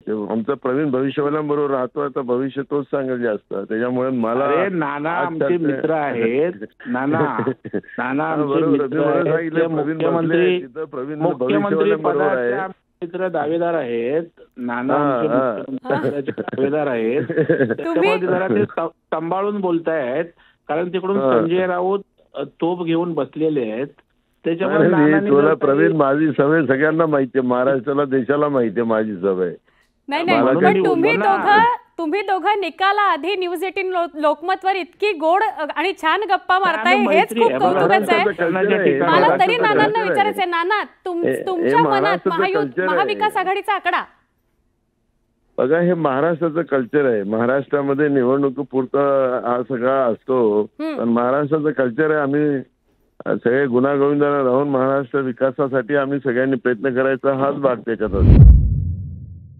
आमचा प्रवीण भविष्यवाल्यांबरोबर राहतो, आता भविष्य तोच सांगेल जास्त, त्याच्यामुळे मला अरे नाना आमचे मित्र आहेत, नाना आमचे मित्र आहेत, मुख्यमंत्री पदाचे मित्र दावेदार आहेत, नाना आमचे दावेदार आहेत, त्याच्यामुळे जरा ते सांभाळून बोलतायत, कारण तिकडून संजय राऊत तोफ घेऊन बसलेले आहेत. त्याच्यामुळे प्रवीण माझी सवय सगळ्यांना माहिती आहे, महाराष्ट्राला देशाला माहिती आहे माझी सवय. नाही पण तुम्ही दोघं निकाला आधी न्यूज 18 लोकमतवर इतकी गोड आणि छान गप्पा मारताय, हेच खूप कौतुकाचं आहे. मला तरी नानांना विचारायचंय, नाना तुमच्या मनात महाविकास आघाडीचा आकडा? बघा, हे महाराष्ट्राचं कल्चर आहे. महाराष्ट्रामध्ये निवडणुकीपुरता हा सगळा असतो, पण महाराष्ट्राचं कल्चर आहे. आम्ही सगळे गुण्यागोविंदाने राहून महाराष्ट्र विकासासाठी आम्ही सगळ्यांनी प्रयत्न करायचा, हाच भाग त्याच्यात असतो.